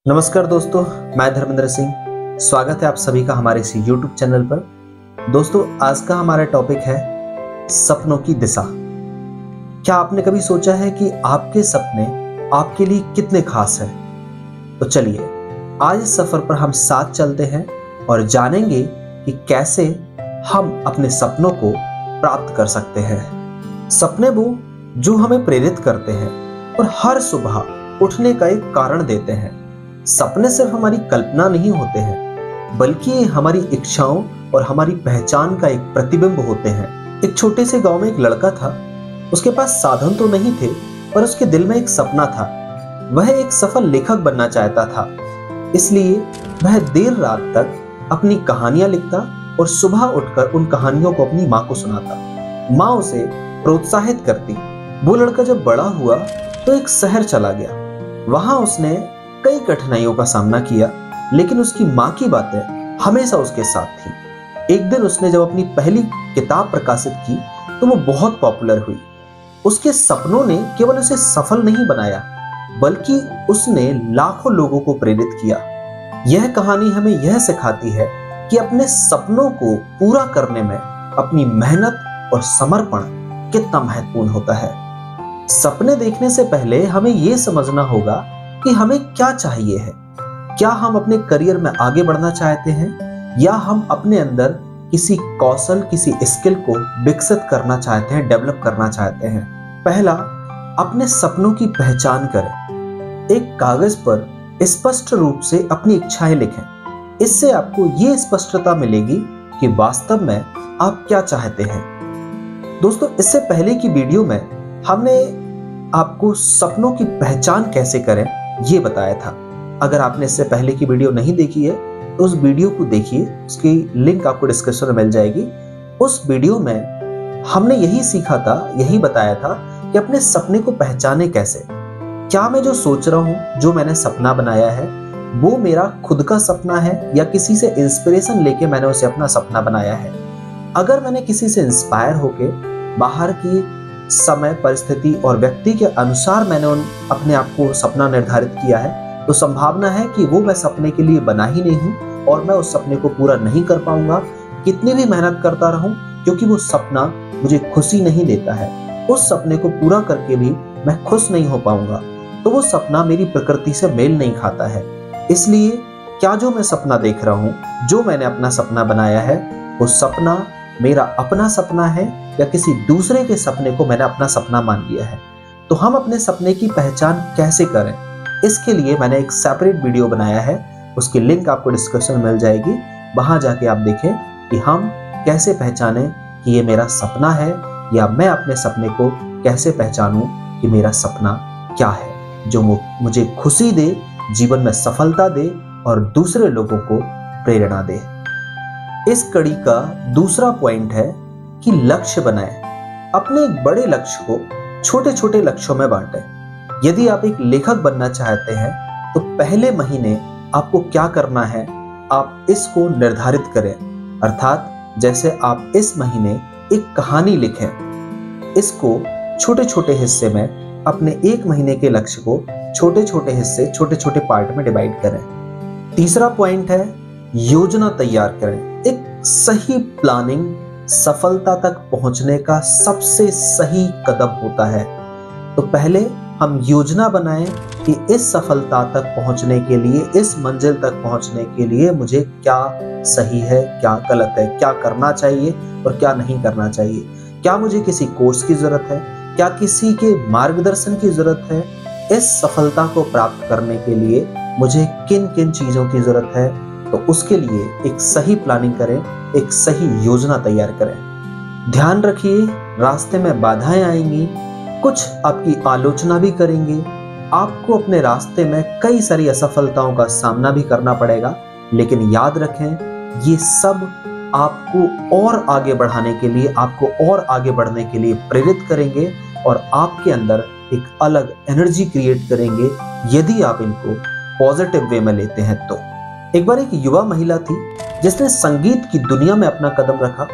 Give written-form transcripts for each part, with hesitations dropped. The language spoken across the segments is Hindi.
नमस्कार दोस्तों, मैं धर्मेंद्र सिंह। स्वागत है आप सभी का हमारे इस YouTube चैनल पर। दोस्तों, आज का हमारा टॉपिक है सपनों की दिशा। क्या आपने कभी सोचा है कि आपके सपने आपके लिए कितने खास हैं? तो चलिए आज इस सफर पर हम साथ चलते हैं और जानेंगे कि कैसे हम अपने सपनों को प्राप्त कर सकते हैं। सपने वो जो हमें प्रेरित करते हैं और हर सुबह उठने का एक कारण देते हैं। सपने सिर्फ हमारी कल्पना नहीं होते हैं, बल्कि ये हमारी इच्छाओं और हमारी पहचान का एक प्रतिबिंब होते हैं। एक छोटे से गांव में एक लड़का था। उसके पास साधन तो नहीं थे, पर उसके दिल में एक सपना था। वह एक सफल लेखक बनना चाहता था। इसलिए वह देर रात तक अपनी कहानियां लिखता और सुबह उठकर उन कहानियों को अपनी माँ को सुनाता। माँ उसे प्रोत्साहित करती। वो लड़का जब बड़ा हुआ तो एक शहर चला गया। वहां उसने कई कठिनाइयों का सामना किया, लेकिन उसकी माँ की बातें हमेशा उसके साथ थी। एक दिन उसने जब अपनी पहली किताब प्रकाशित की तो वो बहुत पॉपुलर हुई। उसके सपनों ने केवल उसे सफल नहीं बनाया, बल्कि उसने लाखों लोगों को प्रेरित किया। यह कहानी हमें यह सिखाती है कि अपने सपनों को पूरा करने में अपनी मेहनत और समर्पण कितना महत्वपूर्ण होता है। सपने देखने से पहले हमें यह समझना होगा कि हमें क्या चाहिए है। क्या हम अपने करियर में आगे बढ़ना चाहते हैं, या हम अपने अंदर किसी कौशल, किसी स्किल को विकसित करना चाहते हैं, डेवलप करना चाहते हैं। पहला, अपने सपनों की पहचान करें। एक कागज पर स्पष्ट रूप से अपनी इच्छाएं लिखें। इससे आपको ये स्पष्टता मिलेगी कि वास्तव में आप क्या चाहते हैं। दोस्तों, इससे पहले की वीडियो में हमने आपको सपनों की पहचान कैसे करें ये बताया था। अगर आपने इससे पहले की वीडियो नहीं देखी है तो उस वीडियो को देखिए, उसकी लिंक आपको डिस्क्रिप्शन में मिल जाएगी। उस वीडियो में हमने यही सीखा था, यही बताया था कि अपने सपने को पहचाने कैसे। क्या मैं जो सोच रहा हूं, जो मैंने सपना बनाया है, वो मेरा खुद का सपना है या किसी से इंस्पिरेशन लेके मैंने उसे अपना सपना बनाया है। अगर मैंने किसी से इंस्पायर होके बाहर की समय, परिस्थिति और व्यक्ति के अनुसार मैंने अपने आप को सपना निर्धारित किया है, तो संभावना है कि वो मैं सपने के लिए बना ही नहीं हूं और मैं उस सपने को पूरा नहीं कर पाऊंगा, कितनी भी मेहनत करता रहूं, क्योंकि वो सपना मुझे खुशी नहीं देता है। उस सपने को पूरा करके भी मैं खुश नहीं हो पाऊंगा, तो वो सपना मेरी प्रकृति से मेल नहीं खाता है। इसलिए क्या जो मैं सपना देख रहा हूं, जो मैंने अपना सपना बनाया है, वो सपना मेरा अपना सपना है या किसी दूसरे के सपने को मैंने अपना सपना मान लिया है। तो हम अपने सपने की पहचान कैसे करें, इसके लिए मैंने एक सेपरेट वीडियो बनाया है। उसकी लिंक आपको डिस्क्रिप्शन में मिल जाएगी। वहां जाके आप देखें कि हम कैसे पहचानें कि ये मेरा सपना है, या मैं अपने सपने को कैसे पहचानूं कि मेरा सपना क्या है, जो मुझे खुशी दे, जीवन में सफलता दे और दूसरे लोगों को प्रेरणा दे। इस कड़ी का दूसरा पॉइंट है कि लक्ष्य बनाएं। अपने एक बड़े लक्ष्य को छोटे छोटे लक्ष्यों में बांटें। यदि आप एक लेखक बनना चाहते हैं तो पहले महीने आपको क्या करना है, आप इसको निर्धारित करें। अर्थात जैसे आप इस महीने एक कहानी लिखें, इसको छोटे छोटे हिस्से में, अपने एक महीने के लक्ष्य को छोटे छोटे हिस्से, छोटे छोटे पार्ट में डिवाइड करें। तीसरा पॉइंट है योजना तैयार करें। एक सही प्लानिंग सफलता तक पहुंचने का सबसे सही कदम होता है। तो पहले हम योजना बनाएं कि इस सफलता तक पहुंचने के लिए, इस मंजिल तक पहुंचने के लिए मुझे क्या सही है, क्या गलत है, क्या करना चाहिए और क्या नहीं करना चाहिए। क्या मुझे किसी कोर्स की जरूरत है, क्या किसी के मार्गदर्शन की जरूरत है। इस सफलता को प्राप्त करने के लिए मुझे किन किन चीजों की जरूरत है, तो उसके लिए एक सही प्लानिंग करें, एक सही योजना तैयार करें। ध्यान रखिए, रास्ते में बाधाएं आएंगी, कुछ आपकी आलोचना भी करेंगे, आपको अपने रास्ते में कई सारी असफलताओं का सामना भी करना पड़ेगा, लेकिन याद रखें ये सब आपको और आगे बढ़ाने के लिए, आपको और आगे बढ़ने के लिए प्रेरित करेंगे और आपके अंदर एक अलग एनर्जी क्रिएट करेंगे, यदि आप इनको पॉजिटिव वे में लेते हैं तो। एक बार एक युवा महिला थी जिसने संगीत की दुनिया में अपना कदम रखा।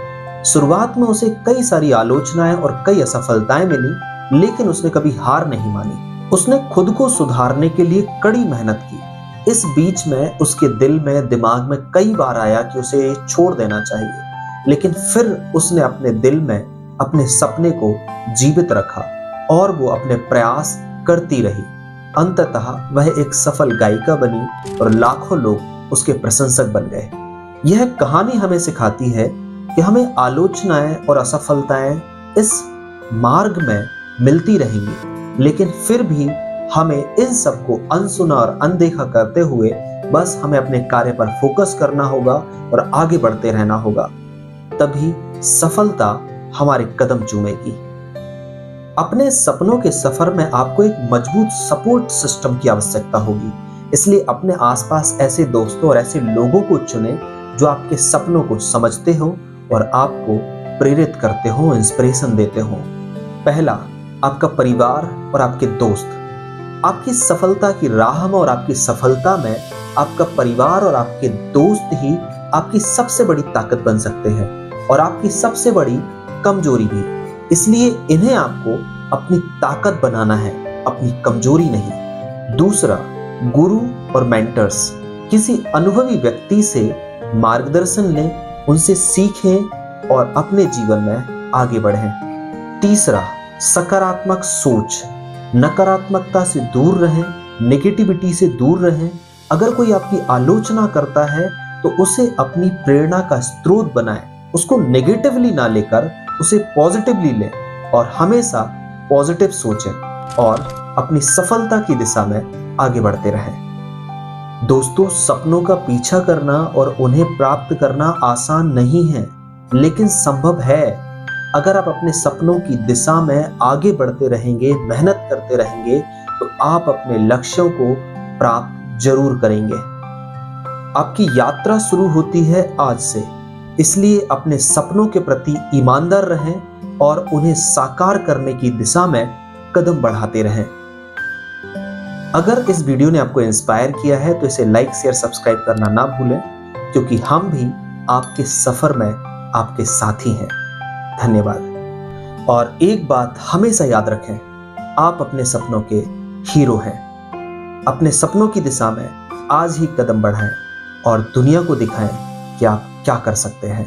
शुरुआत में उसे कई सारी आलोचनाएं और कई असफलताएं मिली, लेकिन उसने कभी हार नहीं मानी। उसने खुद को सुधारने के लिए कड़ी मेहनत की। इस बीच में उसके दिल में, दिमाग में कई बार आया कि उसे छोड़ देना चाहिए, लेकिन फिर उसने अपने दिल में अपने सपने को जीवित रखा और वो अपने प्रयास करती रही। अंततः वह एक सफल गायिका बनी और लाखों लोग उसके प्रशंसक बन गए। यह कहानी हमें सिखाती है कि हमें आलोचनाएं और असफलताएं इस मार्ग में मिलती रहेंगी, लेकिन फिर भी हमें इन सबको अनसुना और अनदेखा करते हुए बस हमें अपने कार्य पर फोकस करना होगा और आगे बढ़ते रहना होगा। तभी सफलता हमारे कदम चूमेगी। अपने सपनों के सफर में आपको एक मजबूत सपोर्ट सिस्टम की आवश्यकता होगी, इसलिए अपने आसपास ऐसे दोस्तों और ऐसे लोगों को चुनें जो आपके सपनों को समझते हो और आपको प्रेरित करते हो, इंस्पिरेशन देते हो। पहला, आपका परिवार और आपके दोस्त। आपकी सफलता की राह में और आपकी सफलता में आपका परिवार और आपके दोस्त ही आपकी सबसे बड़ी ताकत बन सकते हैं और आपकी सबसे बड़ी कमजोरी भी। इसलिए इन्हें आपको अपनी ताकत बनाना है, अपनी कमजोरी नहीं। दूसरा, गुरु और मेंटर्स। किसी अनुभवी व्यक्ति से मार्गदर्शन लें, उनसे सीखें और अपने जीवन में आगे बढ़ें। तीसरा, सकारात्मक सोच। नकारात्मकता से दूर रहें, नेगेटिविटी से दूर रहें। अगर कोई आपकी आलोचना करता है तो उसे अपनी प्रेरणा का स्रोत बनाएं, उसको नेगेटिवली ना लेकर उसे पॉजिटिवली लें और हमेशा पॉजिटिव सोचें और अपनी सफलता की दिशा में आगे बढ़ते रहें। दोस्तों, सपनों का पीछा करना और उन्हें प्राप्त करना आसान नहीं है, लेकिन संभव है। अगर आप अपने सपनों की दिशा में आगे बढ़ते रहेंगे, मेहनत करते रहेंगे, तो आप अपने लक्ष्यों को प्राप्त जरूर करेंगे। आपकी यात्रा शुरू होती है आज से, इसलिए अपने सपनों के प्रति ईमानदार रहें और उन्हें साकार करने की दिशा में कदम बढ़ाते रहें। अगर इस वीडियो ने आपको इंस्पायर किया है तो इसे लाइक, शेयर, सब्सक्राइब करना ना भूलें, क्योंकि हम भी आपके सफर में आपके साथी हैं। धन्यवाद। और एक बात हमेशा याद रखें, आप अपने सपनों के हीरो हैं। अपने सपनों की दिशा में आज ही कदम बढ़ाएं और दुनिया को दिखाएं कि आप क्या कर सकते हैं।